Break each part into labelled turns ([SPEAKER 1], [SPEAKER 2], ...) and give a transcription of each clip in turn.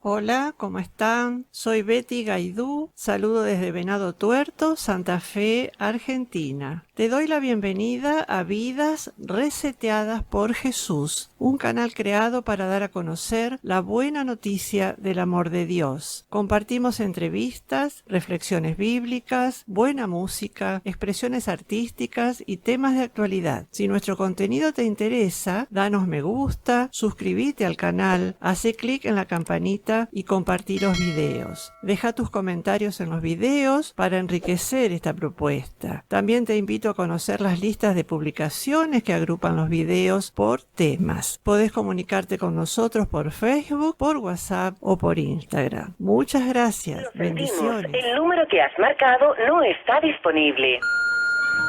[SPEAKER 1] Hola, ¿cómo están? Soy Betty Gaidú, saludo desde Venado Tuerto, Santa Fe, Argentina. Te doy la bienvenida a Vidas Reseteadas por Jesús, un canal creado para dar a conocer la buena noticia del amor de Dios. Compartimos entrevistas, reflexiones bíblicas, buena música, expresiones artísticas y temas de actualidad. Si nuestro contenido te interesa, danos me gusta, suscríbete al canal, hace clic en la campanita y compartir los videos. Deja tus comentarios en los videos para enriquecer esta propuesta. También te invito a conocer las listas de publicaciones que agrupan los videos por temas. Podés comunicarte con nosotros por Facebook, por WhatsApp o por Instagram. Muchas gracias.
[SPEAKER 2] Lo sentimos.
[SPEAKER 1] Bendiciones.
[SPEAKER 2] El número que has marcado no está disponible.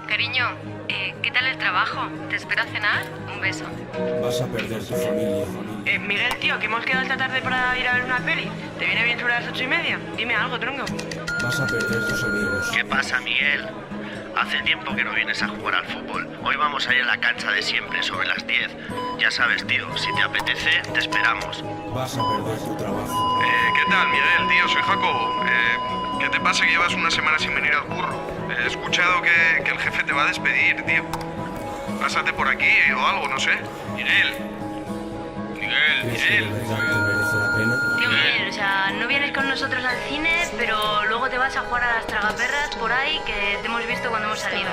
[SPEAKER 3] Cariño, ¿qué tal el trabajo? ¿Te espero a cenar? Un beso.
[SPEAKER 4] Vas a perder tu familia.
[SPEAKER 5] Miguel, tío, que hemos quedado esta tarde para ir a ver una peli. ¿Te viene bien sobre las 8:30? Dime algo, tronco.
[SPEAKER 4] Vas a perder tus amigos.
[SPEAKER 6] ¿Qué pasa, Miguel? Hace tiempo que no vienes a jugar al fútbol. Hoy vamos a ir a la cancha de siempre, sobre las 10. Ya sabes, tío, si te apetece, te esperamos.
[SPEAKER 4] Vas a perder tu trabajo.
[SPEAKER 7] ¿Qué tal, Miguel, tío? Soy Jacobo. ¿Qué te pasa que llevas una semana sin venir al curro? He escuchado que el jefe te va a despedir, tío. Pásate por aquí o algo, no sé. Miguel.
[SPEAKER 4] ¿Crees que de verdad te merece la pena?
[SPEAKER 3] Tío Miguel, o sea, no vienes con nosotros al cine, pero luego te vas a jugar a las tragaperras por ahí que te hemos visto cuando hemos salido.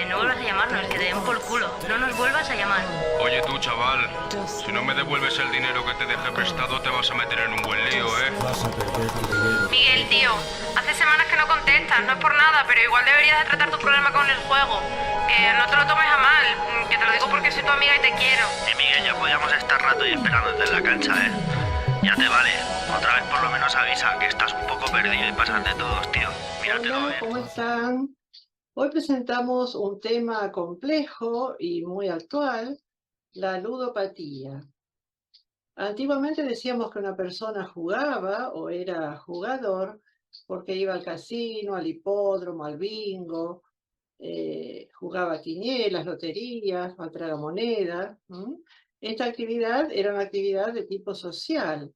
[SPEAKER 3] No vuelvas a llamarnos, que te den por culo. No nos vuelvas a llamar.
[SPEAKER 7] Oye tú, chaval, si no me devuelves el dinero que te dejé prestado te vas a meter en un buen lío, ¿eh?
[SPEAKER 4] Vas a perder tu dinero.
[SPEAKER 8] Miguel, tío, hace semanas que no contestas, no es por nada, pero igual deberías de tratar tu problema con el juego. Que no te lo tomes a mal, que te lo digo porque soy tu amiga y te quiero.
[SPEAKER 6] Miguel, ya podíamos estar rato y esperándote en la cancha, ¿eh? Ya te vale. Otra vez por lo menos avisa que estás un poco perdido y pasas de todos, tío. Míratelo
[SPEAKER 1] Hola,
[SPEAKER 6] bien.
[SPEAKER 1] ¿cómo están? Hoy presentamos un tema complejo y muy actual, la ludopatía. Antiguamente decíamos que una persona jugaba o era jugador porque iba al casino, al hipódromo, al bingo, jugaba quinielas, loterías, o al tragamonedas. Esta actividad era una actividad de tipo social,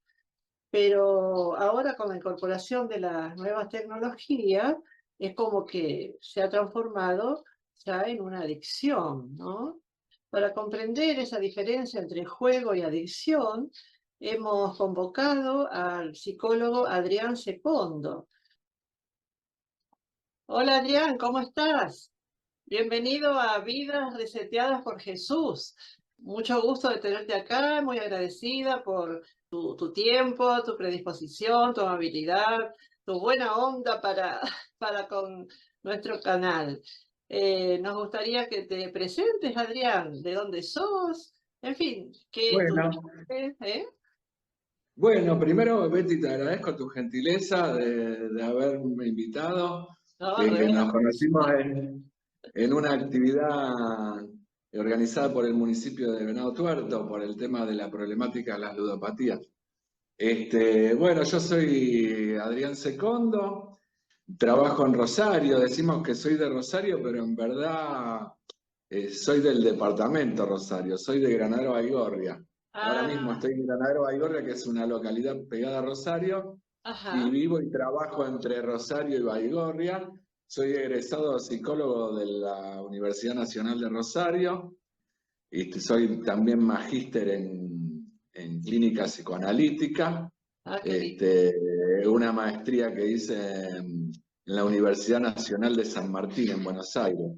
[SPEAKER 1] pero ahora con la incorporación de las nuevas tecnologías es como que se ha transformado ya en una adicción, ¿no? Para comprender esa diferencia entre juego y adicción, hemos convocado al psicólogo Adrián Secondo. Hola Adrián, ¿cómo estás? Bienvenido a Vidas Reseteadas por Jesús. Mucho gusto de tenerte acá, muy agradecida por tu tiempo, tu predisposición, tu amabilidad, tu buena onda para con nuestro canal. Nos gustaría que te presentes, Adrián, de dónde sos, en fin, que
[SPEAKER 9] Bueno,
[SPEAKER 1] ¿eh?
[SPEAKER 9] bueno, primero, Betty, te agradezco tu gentileza de haberme invitado.
[SPEAKER 1] No,
[SPEAKER 9] Nos conocimos en una actividad organizada por el municipio de Venado Tuerto por el tema de la problemática de las ludopatías. Bueno, yo soy Adrián Secondo, trabajo en Rosario, decimos que soy de Rosario, pero en verdad soy del departamento Rosario, soy de Granadero Baigorria. Ahora mismo estoy en Granadero Baigorria, que es una localidad pegada a Rosario, y vivo y trabajo entre Rosario y Baigorria. Soy egresado psicólogo de la Universidad Nacional de Rosario, y soy también magíster en clínica psicoanalítica, una maestría que hice en la Universidad Nacional de San Martín, en Buenos Aires,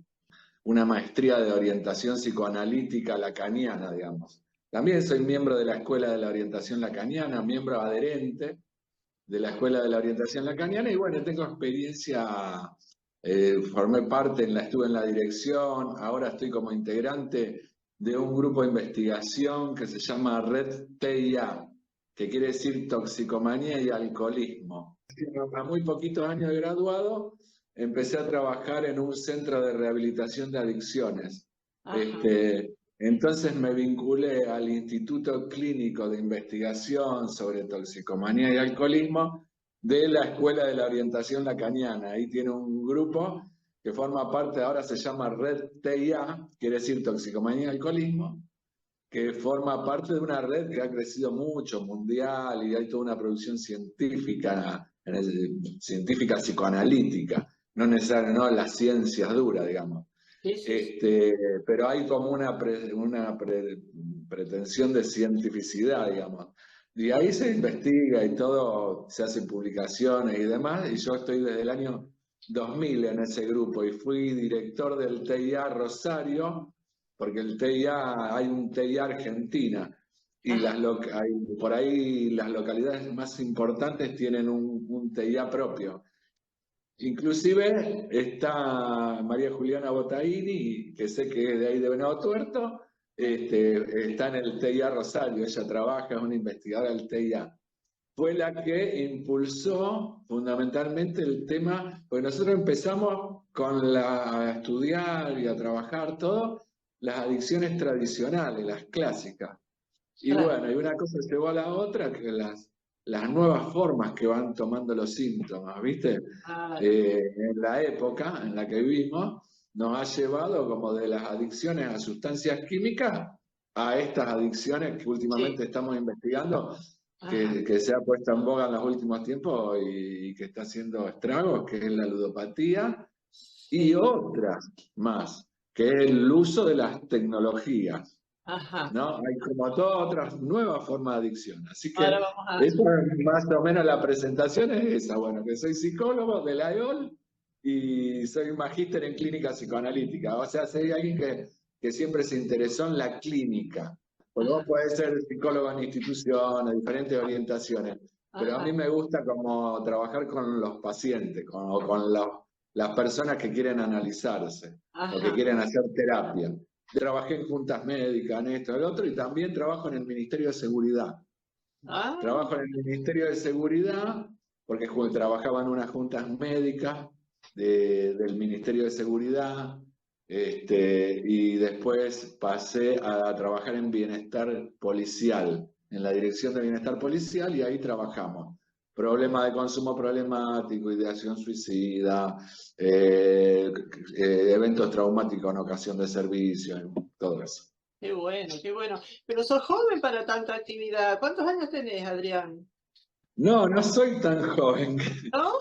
[SPEAKER 9] una maestría de orientación psicoanalítica lacaniana, digamos. También soy miembro de la Escuela de la Orientación Lacaniana, miembro adherente de la Escuela de la Orientación Lacaniana, y bueno, tengo experiencia, estuve en la dirección, ahora estoy como integrante de un grupo de investigación que se llama Red TIA, que quiere decir toxicomanía y alcoholismo. A muy poquitos años de graduado, empecé a trabajar en un centro de rehabilitación de adicciones. Entonces me vinculé al Instituto Clínico de Investigación sobre Toxicomanía y Alcoholismo de la Escuela de la Orientación Lacaniana. Ahí tiene un grupo que forma parte, ahora se llama Red TIA, quiere decir Toxicomanía y Alcoholismo, que forma parte de una red que ha crecido mucho, mundial, y hay toda una producción científica, científica psicoanalítica, no necesariamente no las ciencias duras, digamos.
[SPEAKER 1] Sí.
[SPEAKER 9] Pero hay como una pretensión de cientificidad, digamos. Y ahí se investiga y todo, se hacen publicaciones y demás, y yo estoy desde el año 2000 en ese grupo y fui director del TIA Rosario, porque el TIA, hay un TIA Argentina, y por ahí las localidades más importantes tienen un TIA propio. Inclusive está María Juliana Botaini, que sé que es de ahí de Venado Tuerto, está en el TIA Rosario, ella trabaja, es una investigadora del TIA. Fue la que impulsó fundamentalmente el tema, porque nosotros empezamos a estudiar y a trabajar todo las adicciones tradicionales, las clásicas. Y bueno, y una cosa llevó a la otra, que las nuevas formas que van tomando los síntomas, ¿viste? En la época en la que vivimos, nos ha llevado como de las adicciones a sustancias químicas a estas adicciones que últimamente estamos investigando, que se ha puesto en boga en los últimos tiempos y que está haciendo estragos, que es la ludopatía, y otras más, que es el uso de las tecnologías. ¿No? Hay como todas otras nuevas formas de adicción. Así que esa es más o menos la presentación es esa. Bueno, que soy psicólogo de la EOL y soy magíster en clínica psicoanalítica. O sea, soy alguien que siempre se interesó en la clínica. Porque vos podés ser psicólogo en instituciones, diferentes orientaciones. Pero a mí me gusta como trabajar con los pacientes, con las personas que quieren analizarse o que quieren hacer terapia. Trabajé en juntas médicas, en esto, en el otro, y también trabajo en el Ministerio de Seguridad. Trabajo en el Ministerio de Seguridad porque trabajaba en unas juntas médicas del Ministerio de Seguridad, y después pasé a trabajar en Bienestar Policial, en la Dirección de Bienestar Policial, y ahí trabajamos. Problema de consumo problemático, ideación suicida, eventos traumáticos en ocasión de servicio, todo eso.
[SPEAKER 1] Qué bueno, qué bueno. Pero sos joven para tanta actividad. ¿Cuántos años tenés, Adrián?
[SPEAKER 9] No, no soy tan joven.
[SPEAKER 1] ¿No?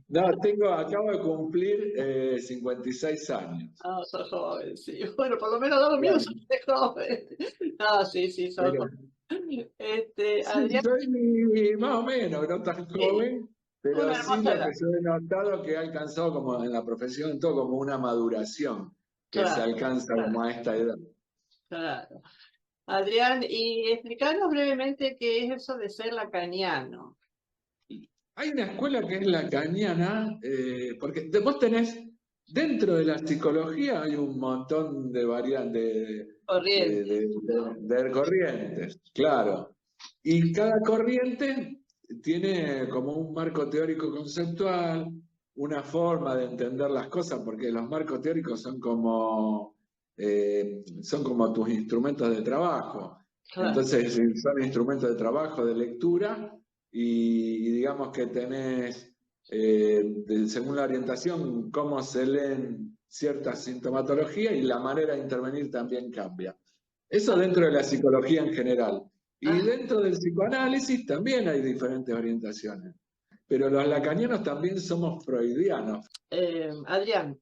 [SPEAKER 9] No, acabo de cumplir 56 años.
[SPEAKER 1] No, sos joven, sí. Bueno, por lo menos no lo mío, sos joven. No, sí, sos joven.
[SPEAKER 9] Adrián, soy más o menos, no tan joven, pero sí lo que yo he notado que he alcanzado como en la profesión todo como una maduración que se alcanza como a esta edad.
[SPEAKER 1] Claro. Adrián, y explícanos brevemente qué es eso de ser lacaniano.
[SPEAKER 9] Hay una escuela que es lacaniana, porque vos tenés, dentro de la psicología hay un montón de variantes, de corrientes, claro. Y cada corriente tiene como un marco teórico conceptual, una forma de entender las cosas, porque los marcos teóricos son como tus instrumentos de trabajo. Claro. Entonces son instrumentos de trabajo, de lectura, y digamos que tenés, según la orientación, cómo se leen ciertas sintomatologías y la manera de intervenir también cambia. Eso dentro de la psicología en general. Y dentro del psicoanálisis también hay diferentes orientaciones. Pero los lacanianos también somos freudianos.
[SPEAKER 1] Adrián,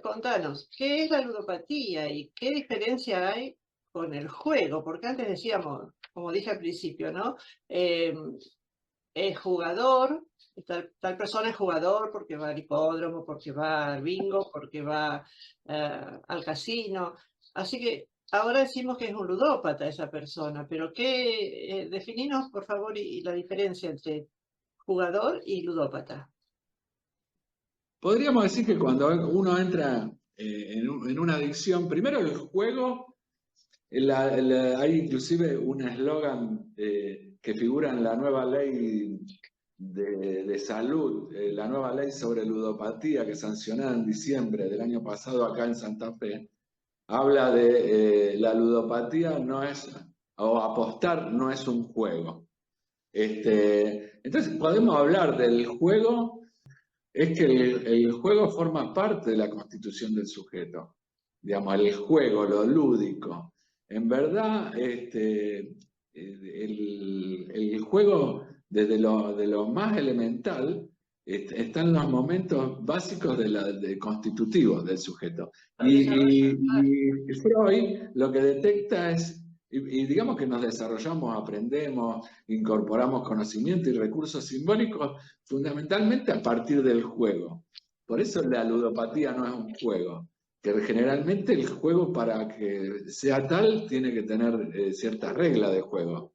[SPEAKER 1] contanos, ¿qué es la ludopatía y qué diferencia hay con el juego? Porque antes decíamos, como dije al principio, ¿no? Es jugador, tal persona es jugador porque va al hipódromo, porque va al bingo, porque va al casino. Así que ahora decimos que es un ludópata esa persona, pero definínos, por favor, y la diferencia entre jugador y ludópata.
[SPEAKER 9] Podríamos decir que cuando uno entra en una adicción, primero el juego, hay inclusive un eslogan que figura en la nueva ley de salud, la nueva ley sobre ludopatía que sancionada en diciembre del año pasado acá en Santa Fe, habla de la ludopatía o apostar no es un juego. Entonces podemos hablar del juego. Es que el juego forma parte de la constitución del sujeto. Digamos, el juego, lo lúdico. En verdad, el juego, desde lo más elemental, están los momentos básicos constitutivos del sujeto. Y Freud lo que detecta es, y digamos que nos desarrollamos, aprendemos, incorporamos conocimiento y recursos simbólicos fundamentalmente a partir del juego. Por eso la ludopatía no es un juego, que generalmente el juego, para que sea tal, tiene que tener ciertas reglas de juego.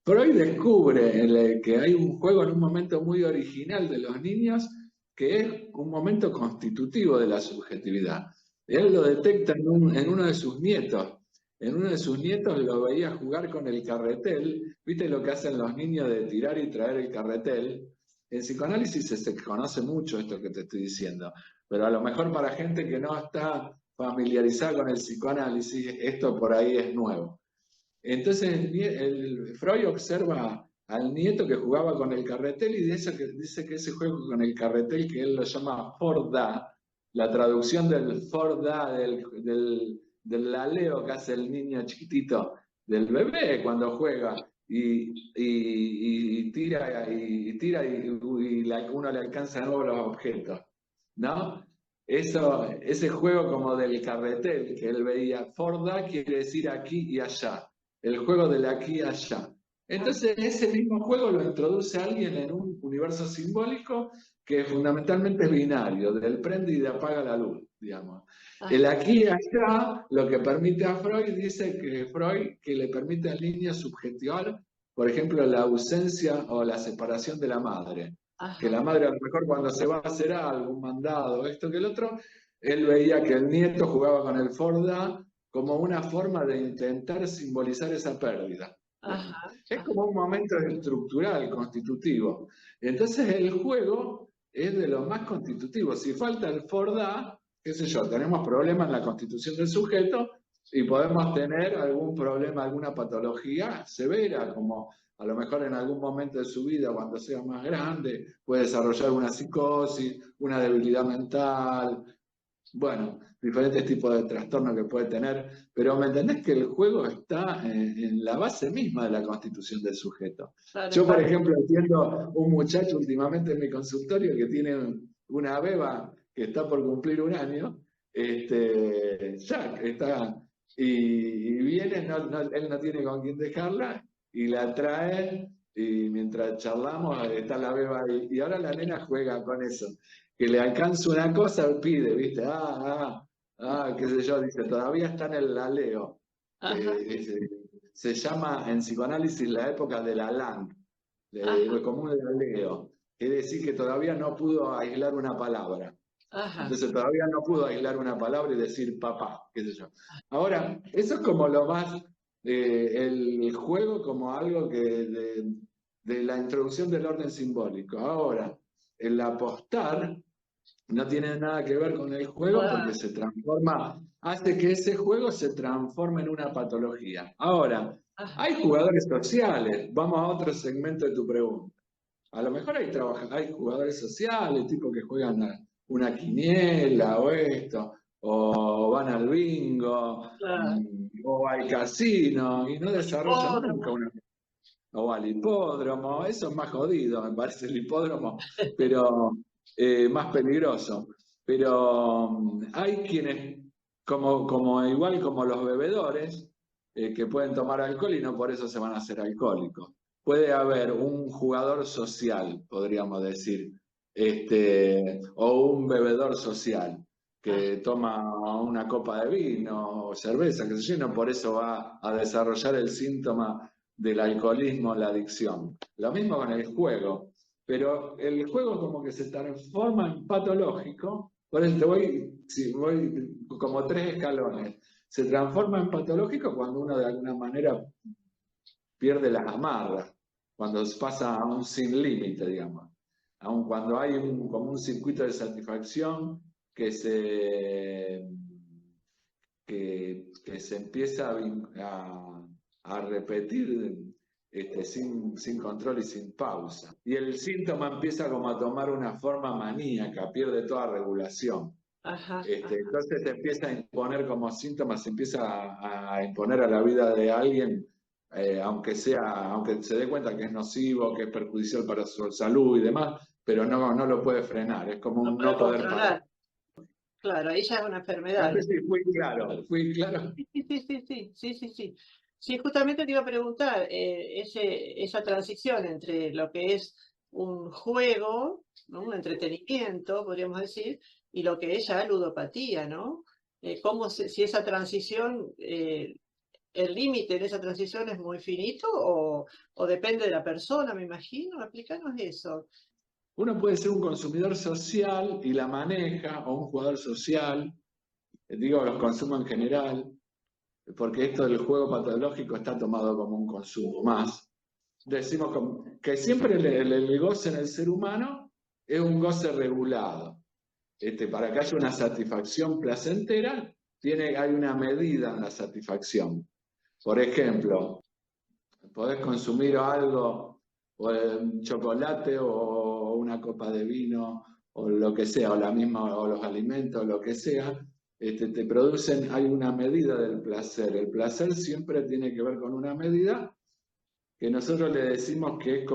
[SPEAKER 9] Freud descubre que hay un juego en un momento muy original de los niños, que es un momento constitutivo de la subjetividad. Él lo detecta en uno de sus nietos. En uno de sus nietos lo veía jugar con el carretel. ¿Viste lo que hacen los niños de tirar y traer el carretel? En psicoanálisis se conoce mucho esto que te estoy diciendo, pero a lo mejor para gente que no está familiarizada con el psicoanálisis, esto por ahí es nuevo. Entonces Freud observa al nieto que jugaba con el carretel y dice que ese juego con el carretel, que él lo llama Forda, la traducción del Forda, del laleo que hace el niño chiquitito, del bebé cuando juega y tira y uno le alcanza de nuevo los objetos, ¿no? Ese juego como del carretel que él veía, Forda quiere decir aquí y allá, el juego del aquí y allá. Entonces ese mismo juego lo introduce alguien en un universo simbólico que fundamentalmente es binario, del prende y de apaga la luz, digamos. El aquí y allá lo que permite a Freud, dice que Freud, que le permite al niño subjetivar, por ejemplo, la ausencia o la separación de la madre. Que la madre a lo mejor cuando se va a hacer algo, un mandado, esto que el otro, él veía que el nieto jugaba con el Forda como una forma de intentar simbolizar esa pérdida. Es como un momento estructural, constitutivo. Entonces el juego es de los más constitutivos. Si falta el Forda, qué sé yo, tenemos problemas en la constitución del sujeto y podemos tener algún problema, alguna patología severa, como a lo mejor en algún momento de su vida, cuando sea más grande, puede desarrollar una psicosis, una debilidad mental, bueno, diferentes tipos de trastornos que puede tener, pero ¿me entendés que el juego está en la base misma de la constitución del sujeto? Claro, yo, por ejemplo, atiendo un muchacho últimamente en mi consultorio que tiene una beba que está por cumplir un año, ya está, y viene, él no tiene con quién dejarla, y la trae, y mientras charlamos está la beba ahí, y ahora la nena juega con eso. Que le alcanza una cosa, pide, ¿viste? Qué sé yo, dice, todavía está en el laleo. Se llama en psicoanálisis la época de la LAN, como un laleo. Quiere decir que todavía no pudo aislar una palabra. Entonces todavía no pudo aislar una palabra y decir papá, qué sé yo. Ahora, eso es como lo más, el juego como algo que de la introducción del orden simbólico. Ahora, el apostar no tiene nada que ver con el juego porque se transforma, hace que ese juego se transforme en una patología. Ahora, hay jugadores sociales, vamos a otro segmento de tu pregunta. A lo mejor hay jugadores sociales, tipo que juegan una quiniela o esto, o van al bingo, o al casino, y no desarrollan nunca una... O al hipódromo, eso es más jodido, me parece el hipódromo, pero más peligroso. Pero hay quienes, igual como los bebedores, que pueden tomar alcohol y no por eso se van a hacer alcohólicos. Puede haber un jugador social, podríamos decir, o un bebedor social, que toma una copa de vino o cerveza, que se llena, por eso va a desarrollar el síntoma del alcoholismo, la adicción. Lo mismo con el juego, pero el juego como que se transforma en patológico, por eso voy como 3 escalones. Se transforma en patológico cuando uno de alguna manera pierde las amarras, cuando pasa a un sin límite, digamos. Aun cuando hay como un circuito de satisfacción que se empieza a repetir sin control y sin pausa. Y el síntoma empieza como a tomar una forma maníaca, pierde toda regulación.
[SPEAKER 1] Ajá,
[SPEAKER 9] Entonces te empieza a imponer como síntomas, se empieza a imponer a la vida de alguien, aunque se dé cuenta que es nocivo, que es perjudicial para su salud y demás, pero no lo puede frenar, es como
[SPEAKER 1] no
[SPEAKER 9] un
[SPEAKER 1] puede
[SPEAKER 9] no poder parar.
[SPEAKER 1] controlar. Claro, ahí ya es una
[SPEAKER 9] No
[SPEAKER 1] enfermedad.
[SPEAKER 9] sé si fui claro.
[SPEAKER 1] Sí. Sí, justamente te iba a preguntar, esa transición entre lo que es un juego, ¿no? Un entretenimiento, podríamos decir, y lo que es ya ludopatía, ¿no? Si esa transición, el límite de esa transición es muy finito o depende de la persona, me imagino. Explícanos eso.
[SPEAKER 9] Uno puede ser un consumidor social y la maneja, o un jugador social, digo los consumo en general, porque esto del juego patológico está tomado como un consumo más. Decimos que siempre el goce en el ser humano es un goce regulado. Para que haya una satisfacción placentera, hay una medida en la satisfacción. Por ejemplo, podés consumir algo, o chocolate, o una copa de vino, o lo que sea, o los alimentos, lo que sea, te producen, hay una medida del placer. El placer siempre tiene que ver con una medida que nosotros le decimos que es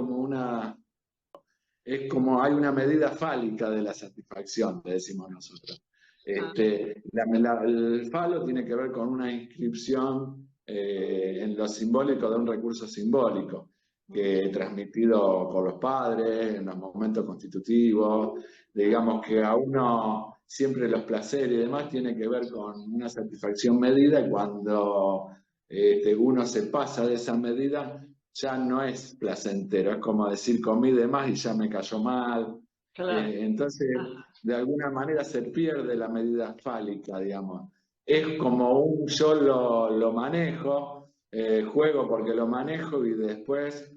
[SPEAKER 9] como hay una medida fálica de la satisfacción, le decimos nosotros. El falo tiene que ver con una inscripción en lo simbólico de un recurso simbólico, que transmitido por los padres en los momentos constitutivos, digamos que a uno siempre los placeres y demás tiene que ver con una satisfacción medida, y cuando uno se pasa de esa medida, ya no es placentero, es como decir comí de más y ya me cayó mal.
[SPEAKER 1] Claro.
[SPEAKER 9] Entonces, de alguna manera se pierde la medida fálica, digamos. Es como yo lo manejo, juego porque lo manejo y después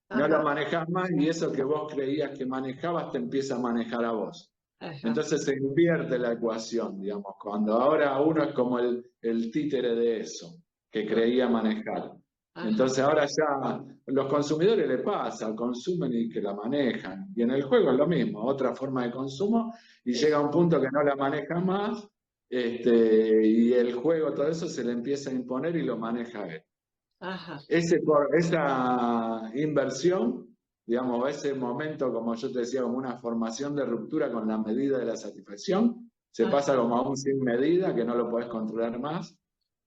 [SPEAKER 9] no lo manejas más, y eso que vos creías que manejabas te empieza a manejar a vos. Entonces se invierte la ecuación, digamos, cuando ahora uno es como el títere de eso, que creía manejar. Entonces ahora ya los consumidores les pasa, consumen y que la manejan. Y en el juego es lo mismo, otra forma de consumo, y llega a un punto que no la maneja más, y el juego, todo eso se le empieza a imponer y lo maneja él. Esa inversión, digamos, ese momento, como yo te decía, como una formación de ruptura con la medida de la satisfacción, se pasa como a un sin medida que no lo podés controlar más.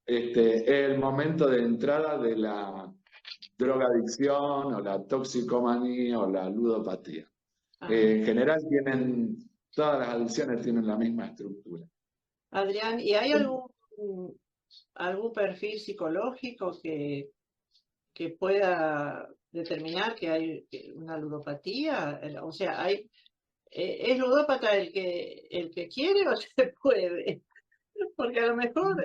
[SPEAKER 9] Es el momento de entrada de la drogadicción o la toxicomanía o la ludopatía. En general todas las adicciones tienen la misma estructura.
[SPEAKER 1] Adrián, ¿y hay algún perfil psicológico que pueda determinar que hay una ludopatía? O sea, ¿es ludópata el que quiere o se puede? Porque a lo mejor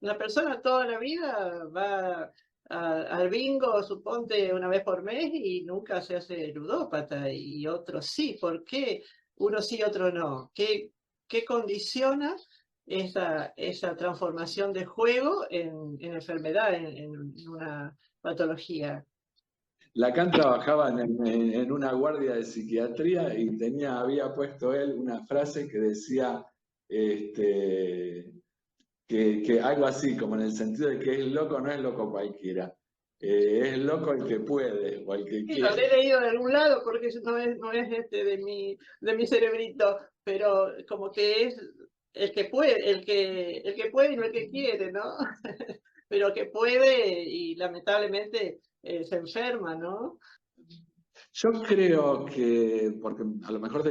[SPEAKER 1] la persona toda la vida va al bingo, suponte, una vez por mes y nunca se hace ludópata, y otros sí. ¿Por qué uno sí y otro no? ¿Qué condiciona esa transformación de juego en enfermedad, en una patología?
[SPEAKER 9] Lacan trabajaba en una guardia de psiquiatría y había puesto él una frase que decía que algo así, como en el sentido de que es loco, no es loco cualquiera. Es loco el que puede o el que quiere.
[SPEAKER 1] Lo he leído de algún lado porque no es de mi cerebrito, pero como que es el que puede, el que puede y no el que quiere, ¿no? Pero que puede y lamentablemente se enferma, ¿no?
[SPEAKER 9] Yo creo que, porque a lo mejor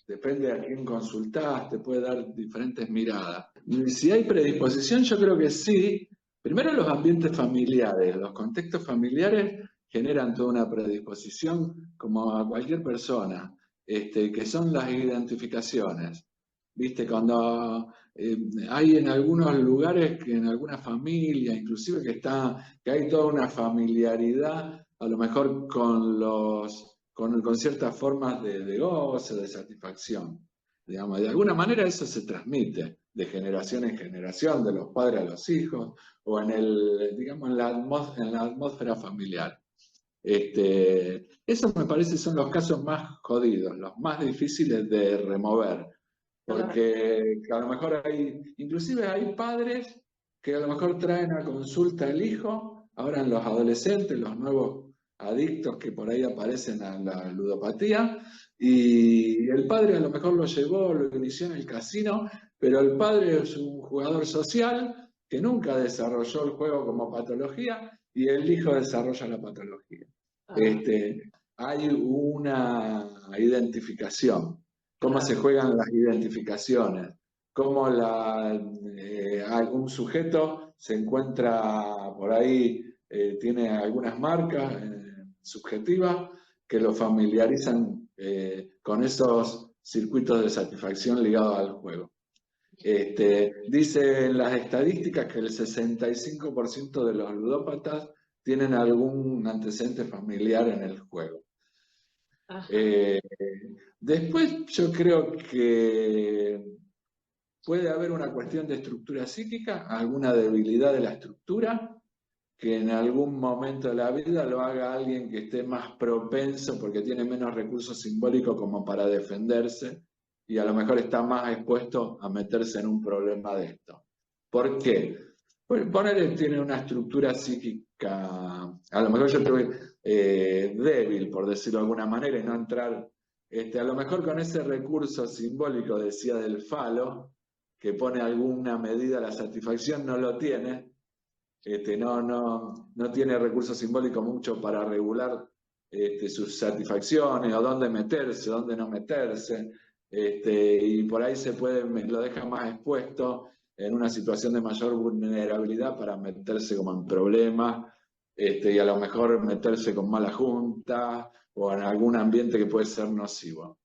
[SPEAKER 9] depende a quién consultás, te puede dar diferentes miradas. Si hay predisposición, yo creo que sí. Primero, los ambientes familiares, los contextos familiares generan toda una predisposición, como a cualquier persona, que son las identificaciones. ¿Viste? Cuando hay en algunos lugares, en alguna familia, inclusive que hay toda una familiaridad, a lo mejor con ciertas formas de goce, de satisfacción. Digamos, de alguna manera eso se transmite de generación en generación, de los padres a los hijos, o en la atmósfera familiar. Eso me parece son los casos más jodidos, los más difíciles de remover. porque a lo mejor inclusive hay padres que a lo mejor traen a consulta al hijo, ahora en los adolescentes, los nuevos adictos que por ahí aparecen a la ludopatía, y el padre a lo mejor lo llevó, lo inició en el casino, pero el padre es un jugador social que nunca desarrolló el juego como patología y el hijo desarrolla la patología. Hay una identificación, cómo se juegan las identificaciones, cómo algún sujeto se encuentra por ahí, tiene algunas marcas subjetivas que lo familiarizan con esos circuitos de satisfacción ligados al juego. Dicen las estadísticas que el 65% de los ludópatas tienen algún antecedente familiar en el juego. Después yo creo que puede haber una cuestión de estructura psíquica, alguna debilidad de la estructura, que en algún momento de la vida lo haga alguien que esté más propenso porque tiene menos recursos simbólicos como para defenderse y a lo mejor está más expuesto a meterse en un problema de esto. ¿Por qué? Pues poner tiene una estructura psíquica, a lo mejor yo estoy débil, por decirlo de alguna manera, y no entrar, a lo mejor con ese recurso simbólico, decía del falo, que pone alguna medida a la satisfacción, no lo tiene, no tiene recurso simbólico mucho para regular sus satisfacciones, o dónde meterse, dónde no meterse, y por ahí lo deja más expuesto en una situación de mayor vulnerabilidad para meterse como en problemas, y a lo mejor meterse con mala junta, o en algún ambiente que puede ser nocivo.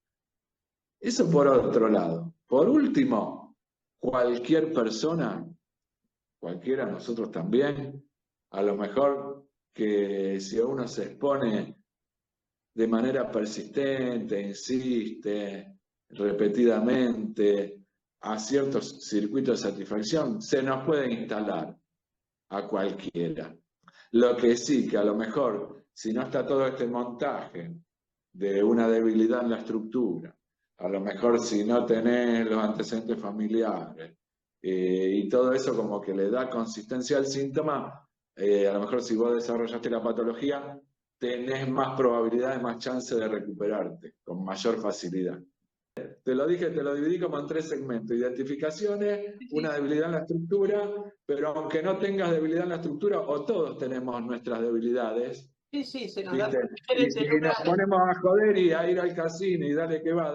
[SPEAKER 9] Eso por otro lado. Por último, cualquier persona, cualquiera, nosotros también, a lo mejor que si uno se expone de manera persistente, insiste repetidamente a ciertos circuitos de satisfacción, se nos puede instalar a cualquiera. Lo que sí, que a lo mejor, si no está todo este montaje de una debilidad en la estructura, a lo mejor si no tenés los antecedentes familiares, y todo eso como que le da consistencia al síntoma, a lo mejor si vos desarrollaste la patología, tenés más probabilidades, más chance de recuperarte, con mayor facilidad. Te lo dije, te lo dividí como en 3 segmentos: identificaciones, una debilidad en la estructura, pero aunque no tengas debilidad en la estructura, o todos tenemos nuestras debilidades.
[SPEAKER 1] Sí, se nos da.
[SPEAKER 9] Y si nos ponemos a joder y a ir al casino y dale que va,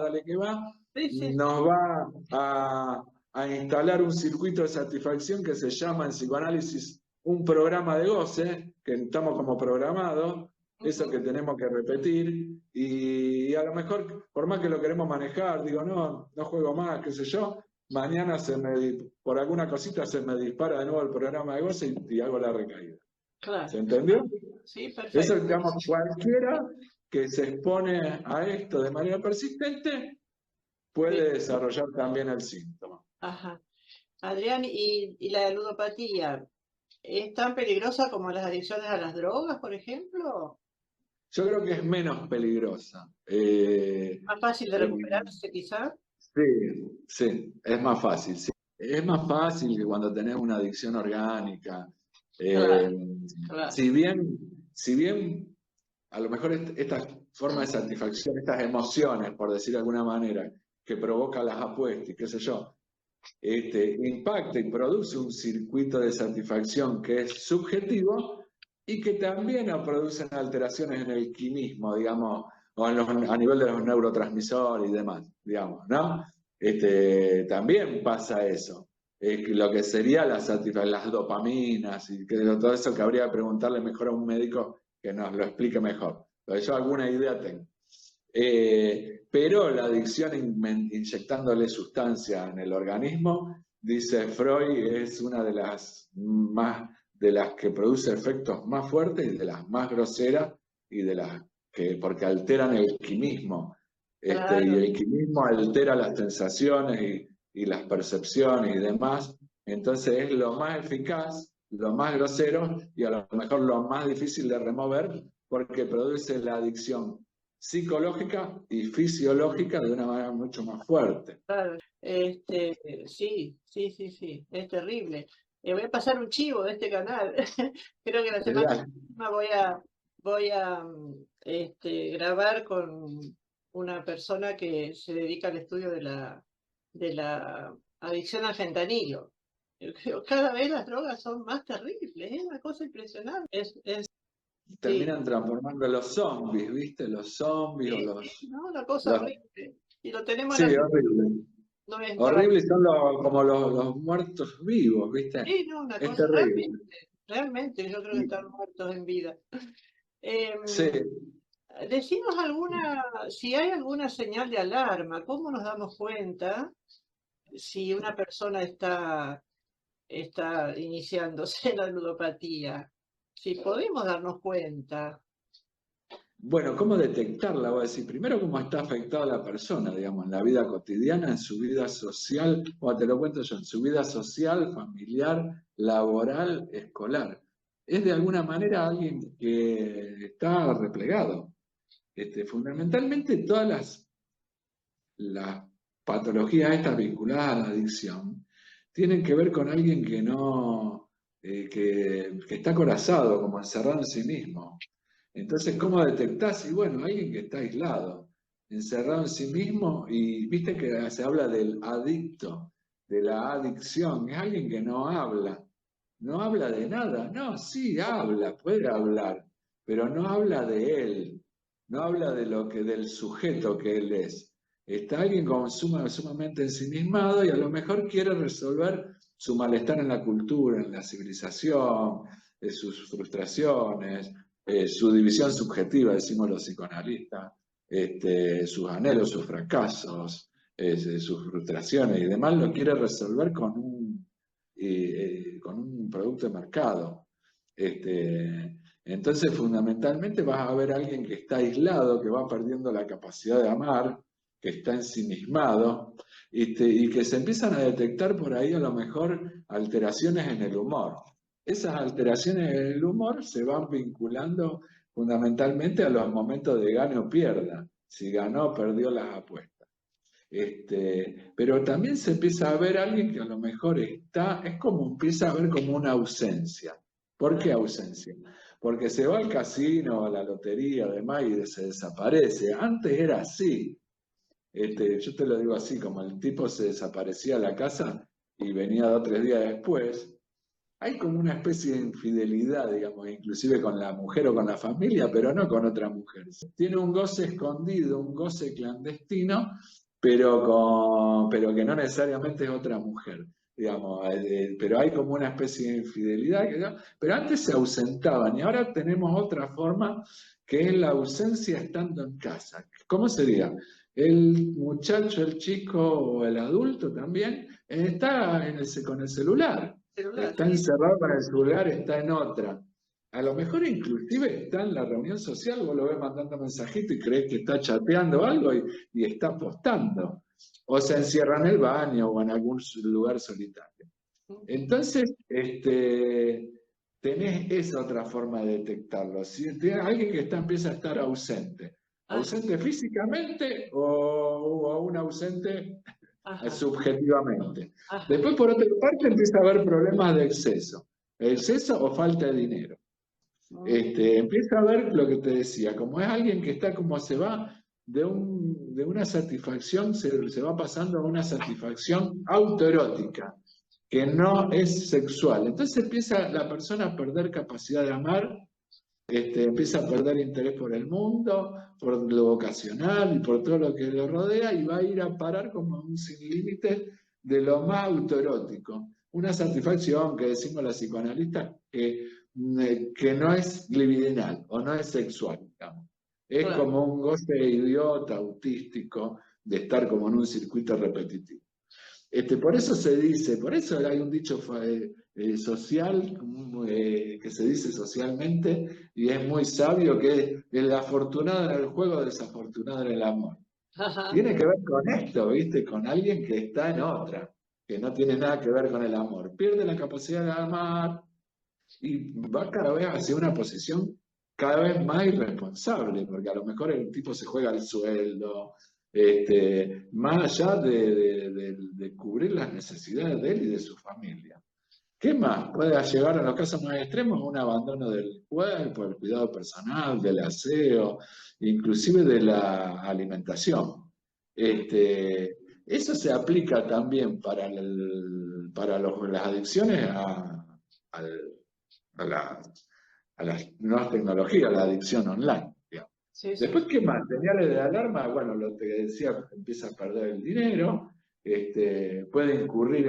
[SPEAKER 9] nos va a instalar un circuito de satisfacción que se llama en psicoanálisis un programa de goce, que estamos como programados, eso que tenemos que repetir, y a lo mejor, por más que lo queremos manejar, digo, no juego más, qué sé yo, mañana por alguna cosita se me dispara de nuevo el programa de goce y hago la recaída.
[SPEAKER 1] Claro.
[SPEAKER 9] ¿Se entendió?
[SPEAKER 1] Sí, perfecto.
[SPEAKER 9] Eso, digamos, cualquiera que se expone a esto de manera persistente puede desarrollar también el síntoma.
[SPEAKER 1] Ajá. Adrián, ¿y la ludopatía es tan peligrosa como las adicciones a las drogas, por ejemplo?
[SPEAKER 9] Yo creo que es menos peligrosa.
[SPEAKER 1] ¿Más fácil de recuperarse, quizá?
[SPEAKER 9] Sí, es más fácil. Sí. Es más fácil que cuando tenés una adicción orgánica.
[SPEAKER 1] Claro.
[SPEAKER 9] Si bien a lo mejor esta forma de satisfacción, estas emociones, por decir de alguna manera, que provoca las apuestas y qué sé yo, impacta y produce un circuito de satisfacción que es subjetivo y que también producen alteraciones en el quimismo, digamos, o a nivel de los neurotransmisores y demás, digamos, ¿no? También pasa eso. Lo que sería las dopaminas y todo eso, que habría que preguntarle mejor a un médico que nos lo explique mejor. Pero yo alguna idea tengo. Pero la adicción inyectándole sustancia en el organismo, dice Freud, es una de las que produce efectos más fuertes y de las más groseras y de las que, porque alteran el quimismo.
[SPEAKER 1] Claro.
[SPEAKER 9] Y el quimismo altera las sensaciones y las percepciones y demás. Entonces es lo más eficaz, lo más grosero y a lo mejor lo más difícil de remover porque produce la adicción psicológica y fisiológica de una manera mucho más fuerte.
[SPEAKER 1] Claro, sí, es terrible. Voy a pasar un chivo de este canal. Creo que la semana próxima voy a grabar con una persona que se dedica al estudio de la adicción al fentanilo. Cada vez las drogas son más terribles, es una cosa impresionante.
[SPEAKER 9] Terminan transformando los zombies, ¿viste? Los zombies o los...
[SPEAKER 1] No, una cosa horrible. Y lo tenemos
[SPEAKER 9] Sí, horrible.
[SPEAKER 1] No es
[SPEAKER 9] horribles son como los muertos vivos, ¿viste?
[SPEAKER 1] Sí, no, una
[SPEAKER 9] es
[SPEAKER 1] cosa
[SPEAKER 9] terrible.
[SPEAKER 1] realmente, yo creo que están muertos en vida.
[SPEAKER 9] Sí.
[SPEAKER 1] Decinos si hay alguna señal de alarma, ¿cómo nos damos cuenta si una persona está iniciándose en la ludopatía? Si podemos darnos cuenta.
[SPEAKER 9] Bueno, ¿cómo detectarla? Voy a decir, primero, cómo está afectada la persona, digamos, en la vida cotidiana, en su vida social, o te lo cuento yo, en su vida social, familiar, laboral, escolar. Es de alguna manera alguien que está replegado. Fundamentalmente todas las patologías estas vinculadas a la adicción tienen que ver con alguien que no, que está acorazado, como encerrado en sí mismo. Entonces, ¿cómo detectás? Y bueno, alguien que está aislado, encerrado en sí mismo, y viste que se habla del adicto, de la adicción, es alguien que no habla de nada, no, sí habla, puede hablar, pero no habla de él, no habla del sujeto que él es. Está alguien como sumamente ensimismado y a lo mejor quiere resolver su malestar en la cultura, en la civilización, sus frustraciones, su división subjetiva, decimos los psicoanalistas, sus anhelos, sus fracasos, sus frustraciones y demás, lo quiere resolver con un producto de mercado. Entonces, fundamentalmente vas a ver a alguien que está aislado, que va perdiendo la capacidad de amar, que está ensimismado, y que se empiezan a detectar por ahí a lo mejor alteraciones en el humor. Esas alteraciones en el humor se van vinculando fundamentalmente a los momentos de gane o pierda. Si ganó o perdió las apuestas. Pero también se empieza a ver a alguien que a lo mejor empieza a ver como una ausencia. ¿Por qué ausencia? Porque se va al casino, a la lotería, además, y se desaparece. Antes era así. Yo te lo digo así, como el tipo se desaparecía a la casa y venía 2 o 3 días después. Hay como una especie de infidelidad, digamos, inclusive con la mujer o con la familia, pero no con otra mujer. Tiene un goce escondido, un goce clandestino, pero que no necesariamente es otra mujer, digamos. Pero hay como una especie de infidelidad, pero antes se ausentaban y ahora tenemos otra forma que es la ausencia estando en casa. ¿Cómo sería? El muchacho, el chico o el adulto también está con el celular. Está encerrado con el celular, está en otra. A lo mejor inclusive está en la reunión social, vos lo ves mandando mensajito y crees que está chateando algo y está postando. O se encierra en el baño o en algún lugar solitario. Entonces, tenés esa otra forma de detectarlo. Si tenés alguien que empieza a estar ausente. ¿Ausente físicamente o un ausente subjetivamente? Después, por otra parte, empieza a haber problemas de exceso o falta de dinero. Empieza a ver lo que te decía, como es alguien que está como se va de una satisfacción, se va pasando a una satisfacción autoerótica, que no es sexual. Entonces empieza la persona a perder capacidad de amar, empieza a perder interés por el mundo, por lo vocacional y por todo lo que lo rodea, y va a ir a parar como un sin límite de lo más autoerótico. Una satisfacción que decimos los psicoanalistas que no es libidinal o no es sexual, digamos. Es como un goce idiota, autístico, de estar como en un circuito repetitivo. Por eso se dice, por eso hay un dicho social que se dice socialmente y es muy sabio, que es el afortunado en el juego, desafortunado en el amor. Tiene que ver con esto, ¿viste? Con alguien que está en otra, que no tiene nada que ver con el amor. Pierde la capacidad de amar y va cada vez hacia una posición cada vez más irresponsable, porque a lo mejor el tipo se juega el sueldo, más allá de cubrir las necesidades de él y de su familia. ¿Qué más? Puede llegar a los casos más extremos un abandono del cuerpo, el cuidado personal, del aseo, inclusive de la alimentación. Eso se aplica también para las adicciones a las nuevas tecnologías, la adicción online.
[SPEAKER 1] Sí, sí.
[SPEAKER 9] Después, ¿qué más? Señales de alarma, bueno, lo que decía, empieza a perder el dinero, puede incurrir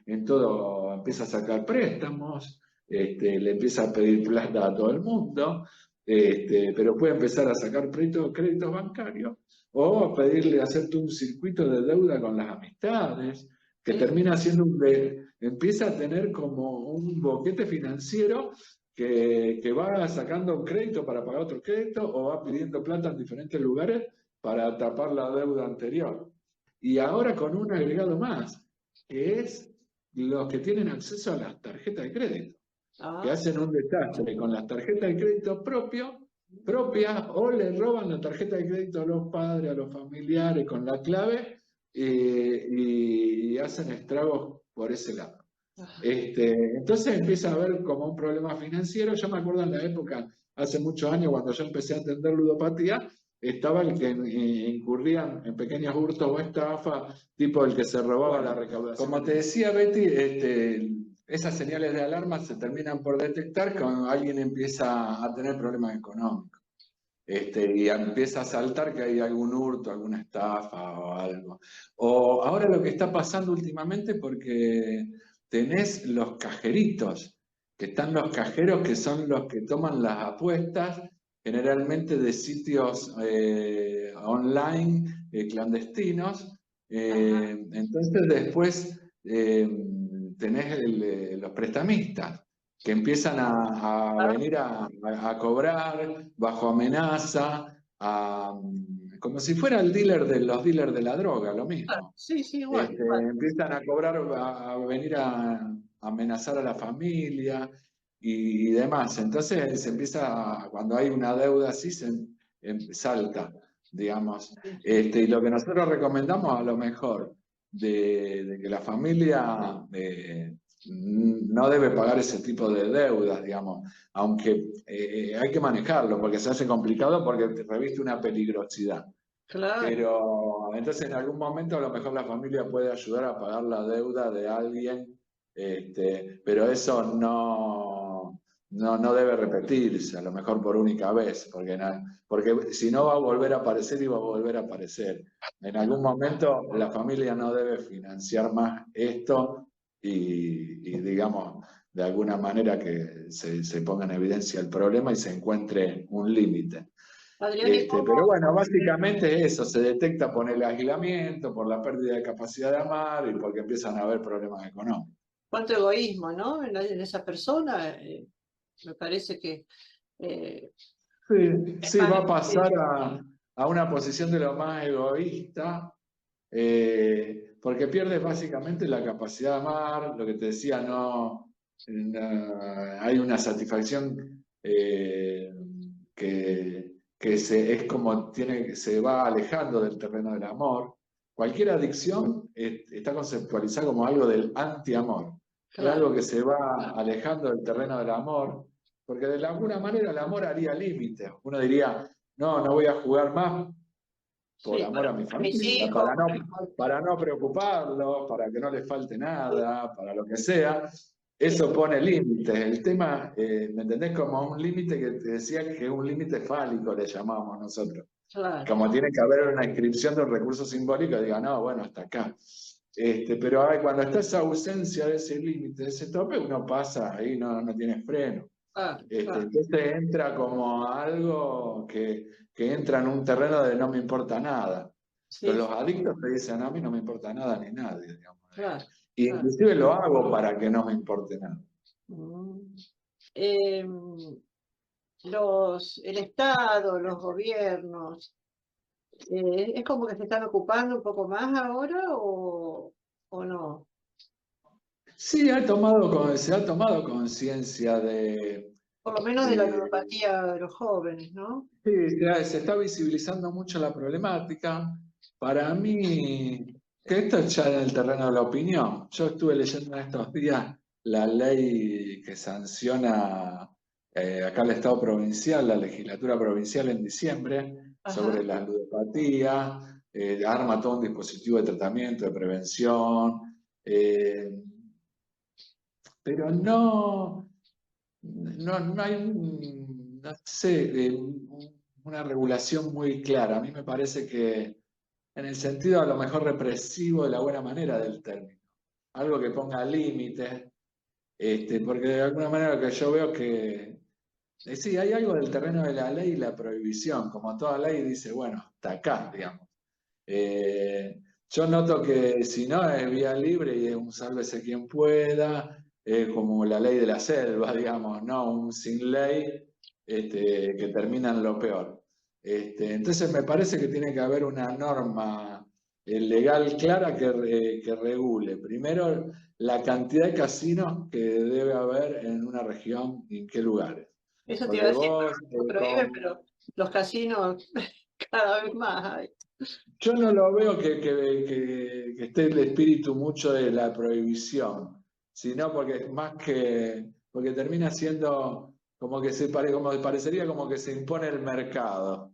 [SPEAKER 9] en todo, empieza a sacar préstamos, le empieza a pedir plata a todo el mundo, pero puede empezar a sacar créditos bancarios o a pedirle hacerte un circuito de deuda con las amistades, que termina siendo empieza a tener como un boquete financiero que va sacando un crédito para pagar otro crédito o va pidiendo plata en diferentes lugares para tapar la deuda anterior. Y ahora con un agregado más, que es los que tienen acceso a las tarjetas de crédito, que hacen un desastre con las tarjetas de crédito propias o le roban la tarjeta de crédito a los padres, a los familiares con la clave y hacen estragos por ese lado. Entonces empieza a haber como un problema financiero. Yo me acuerdo en la época, hace muchos años, cuando yo empecé a entender ludopatía, estaba el que incurría en pequeños hurtos o estafas, tipo el que se robaba la recaudación. Como te decía Betty, esas señales de alarma se terminan por detectar cuando alguien empieza a tener problemas económicos. Y empieza a saltar que hay algún hurto, alguna estafa o algo. O ahora lo que está pasando últimamente, porque tenés los cajeritos, que están los cajeros que son los que toman las apuestas, generalmente de sitios online clandestinos. Entonces después tenés los prestamistas, que empiezan a venir a cobrar bajo amenaza, como si fuera el dealer de los dealers de la droga, lo mismo.
[SPEAKER 1] Sí, sí, igual.
[SPEAKER 9] Empiezan a cobrar, a venir a amenazar a la familia y demás. Entonces se empieza, cuando hay una deuda así, salta, digamos. Y lo que nosotros recomendamos a lo mejor, de que la familia no debe pagar ese tipo de deudas, digamos, aunque hay que manejarlo porque se hace complicado porque te reviste una peligrosidad.
[SPEAKER 1] Claro.
[SPEAKER 9] Pero entonces en algún momento a lo mejor la familia puede ayudar a pagar la deuda de alguien, pero eso no debe repetirse, a lo mejor por única vez, porque si no va a volver a aparecer y va a volver a aparecer. En algún momento la familia no debe financiar más esto y digamos, de alguna manera que se ponga en evidencia el problema y se encuentre un límite. Pero bueno, básicamente eso, se detecta por el aislamiento, por la pérdida de capacidad de amar y porque empiezan a haber problemas económicos.
[SPEAKER 1] Cuánto egoísmo, ¿no? En esa persona, me parece que...
[SPEAKER 9] Sí, va a pasar a una posición de lo más egoísta, porque pierde básicamente la capacidad de amar, lo que te decía, hay una satisfacción que es como se va alejando del terreno del amor. Cualquier adicción está conceptualizada como algo del anti-amor, claro. Algo que se va alejando del terreno del amor, porque de alguna manera el amor haría límites. Uno diría, no voy a jugar más por amor a mi familia, para no preocuparlos, para que no les falte nada, para lo que sea. Eso pone límites. El tema, ¿me entendés? Como un límite que te decía que es un límite fálico, le llamamos nosotros. Claro. Como tiene que haber una inscripción de un recurso simbólico, diga, no, bueno, hasta acá. Pero cuando está esa ausencia de ese límite, de ese tope, uno pasa ahí, no tiene freno. Entonces entra como algo que entra en un terreno de no me importa nada. Sí. Pero los adictos te dicen, a mí no me importa nada ni nadie, digamos. Claro. Y inclusive lo hago para que no me importe nada.
[SPEAKER 1] El Estado, los gobiernos, ¿es como que se están ocupando un poco más ahora o no?
[SPEAKER 9] Sí, se ha tomado conciencia de
[SPEAKER 1] Por lo menos de la
[SPEAKER 9] Eh,
[SPEAKER 1] ludopatía de los jóvenes, ¿no?
[SPEAKER 9] Sí, se está visibilizando mucho la problemática. Para mí, que esto es ya en el terreno de la opinión. Yo estuve leyendo en estos días la ley que sanciona acá el Estado provincial, la legislatura provincial en diciembre, sobre
[SPEAKER 1] Ajá.
[SPEAKER 9] la ludopatía, arma todo un dispositivo de tratamiento, de prevención, pero no hay no sé, una regulación muy clara. A mí me parece que en el sentido a lo mejor represivo de la buena manera del término. Algo que ponga límites, porque de alguna manera lo que yo veo que sí, hay algo del terreno de la ley y la prohibición, como toda ley dice, bueno, hasta acá, digamos. Eh, yo noto que si no es vía libre y es un sálvese quien pueda, como la ley de la selva, digamos, no un sin ley que termina en lo peor. Entonces me parece que tiene que haber una norma legal clara que regule, primero, la cantidad de casinos que debe haber en una región y en qué lugares.
[SPEAKER 1] Eso te iba a
[SPEAKER 9] Porque
[SPEAKER 1] decir,
[SPEAKER 9] vos,
[SPEAKER 1] lo prohíben, pero los casinos cada vez más hay.
[SPEAKER 9] yo no lo veo que esté el espíritu mucho de la prohibición, sino porque más porque termina siendo como que como parecería como que se impone el mercado.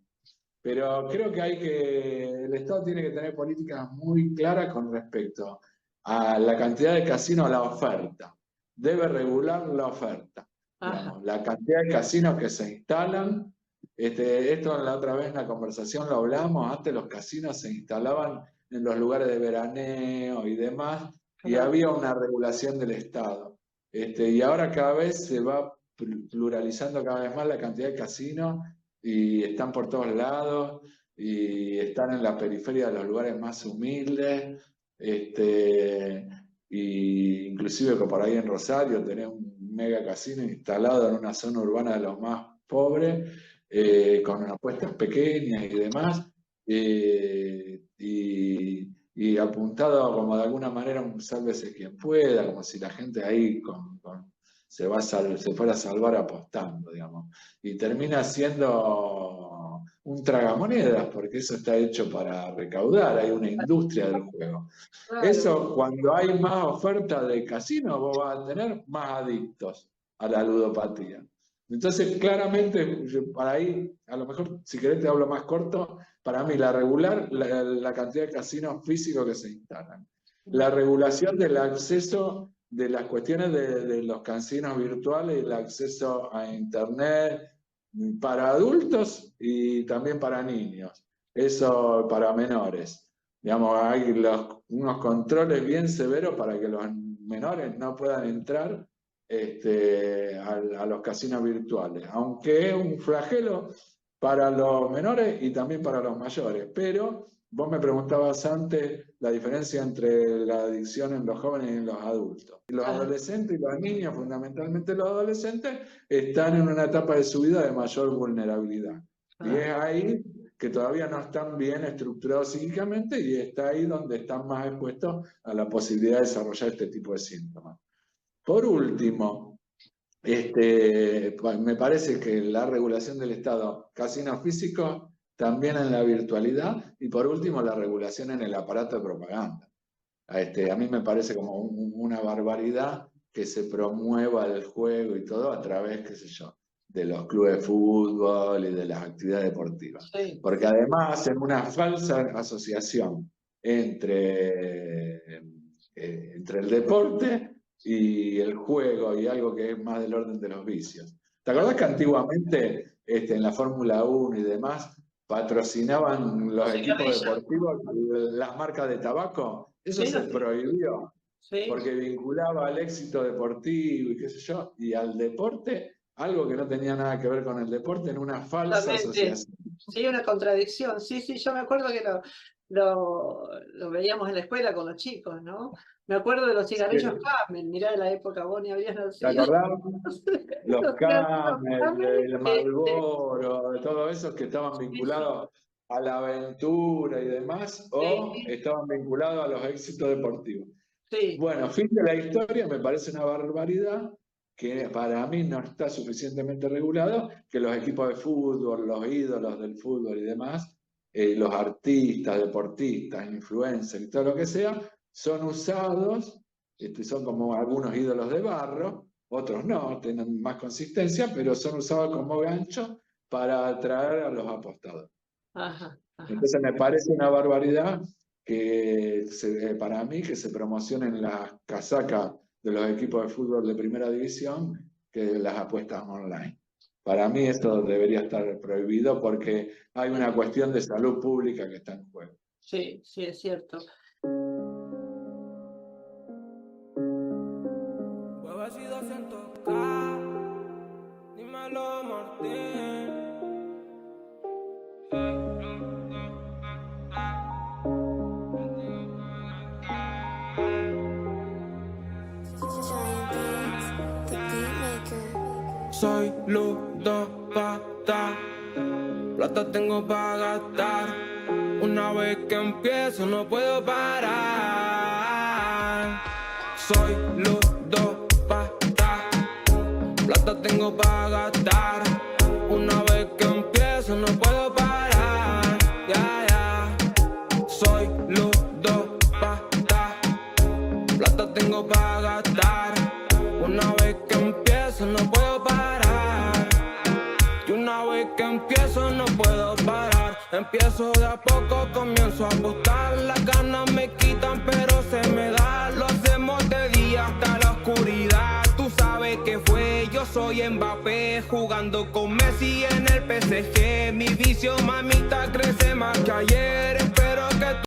[SPEAKER 9] Pero creo que el Estado tiene que tener políticas muy claras con respecto a la cantidad de casinos, a la oferta. Debe regular la oferta,
[SPEAKER 1] Ajá.
[SPEAKER 9] digamos, la cantidad de casinos que se instalan. Esto la otra vez en la conversación lo hablamos, antes los casinos se instalaban en los lugares de veraneo y demás, y
[SPEAKER 1] Claro.
[SPEAKER 9] había una regulación del Estado. Y ahora cada vez se va pluralizando cada vez más la cantidad de casinos y están por todos lados y están en la periferia de los lugares más humildes, y inclusive que por ahí en Rosario tenés un mega casino instalado en una zona urbana de los más pobres, con apuestas pequeñas y demás, y apuntado como de alguna manera un sálvese quien pueda, como si la gente ahí se fuera a salvar apostando, digamos. Y termina siendo un tragamonedas, porque eso está hecho para recaudar, hay una industria del juego.
[SPEAKER 1] Claro.
[SPEAKER 9] Eso, cuando hay más oferta de casino, vos vas a tener más adictos a la ludopatía. Entonces, claramente, para ahí, a lo mejor, si querés te hablo más corto, para mí la cantidad de casinos físicos que se instalan. La regulación del acceso de las cuestiones de los casinos virtuales y el acceso a Internet para adultos y también para niños. Eso para menores. Digamos, hay unos controles bien severos para que los menores no puedan entrar a los casinos virtuales, aunque es un flagelo para los menores y también para los mayores. Pero vos me preguntabas antes la diferencia entre la adicción en los jóvenes y en los adultos. Los adolescentes y los niños, fundamentalmente los adolescentes, están en una etapa de su vida de mayor vulnerabilidad. Y es ahí que todavía no están bien estructurados psíquicamente y está ahí donde están más expuestos a la posibilidad de desarrollar este tipo de síntomas. Por último, me parece que la regulación del Estado, casinos físicos, también en la virtualidad, y por último la regulación en el aparato de propaganda. A mí me parece como una barbaridad que se promueva el juego y todo a través, qué sé yo, de los clubes de fútbol y de las actividades deportivas.
[SPEAKER 1] Sí.
[SPEAKER 9] Porque además en una falsa asociación entre el deporte y el juego y algo que es más del orden de los vicios. ¿Te acordás que antiguamente en la Fórmula 1 y demás patrocinaban los equipos deportivos las marcas de tabaco? Eso se prohibió, porque vinculaba al éxito deportivo y qué sé yo, y al deporte, algo que no tenía nada que ver con el deporte, en una falsa asociación.
[SPEAKER 1] Sí, una contradicción. Sí, yo me acuerdo que lo veíamos en la escuela con los chicos, ¿no? Me acuerdo de los cigarrillos Camel, mirá de la época, vos ni habías nacido.
[SPEAKER 9] ¿Te acordás? Los Camel, el Marlboro, de todos esos que estaban vinculados a la aventura y demás, o estaban vinculados a los éxitos deportivos.
[SPEAKER 1] Sí.
[SPEAKER 9] Bueno, fin de la historia, me parece una barbaridad que para mí no está suficientemente regulado, que los equipos de fútbol, los ídolos del fútbol y demás, los artistas, deportistas, influencers y todo lo que sea, son usados, son como algunos ídolos de barro, otros no, tienen más consistencia, pero son usados como gancho para atraer a los apostadores.
[SPEAKER 1] Ajá, ajá.
[SPEAKER 9] Entonces me parece una barbaridad que para mí que se promocionen las casacas de los equipos de fútbol de primera división que las apuestas online. Para mí esto debería estar prohibido porque hay una cuestión de salud pública que está en juego.
[SPEAKER 1] Sí, sí, es cierto.
[SPEAKER 10] Soy ludópata, plata tengo para gastar. Una vez que empiezo no puedo parar. Soy ludópata, plata tengo para gastar. Una vez que empiezo no puedo parar. Yeah. Soy ludópata, plata tengo para gastar. Una vez que empiezo no puedo parar. Y una vez que empiezo no puedo parar. Empiezo de a poco, comienzo a apostar. Las ganas me quitan pero se me da. Lo hacemos de día hasta la oscuridad. Tú sabes que fue, yo soy Mbappé, jugando con Messi en el PSG. Mi vicio, mamita, crece más que ayer. Espero que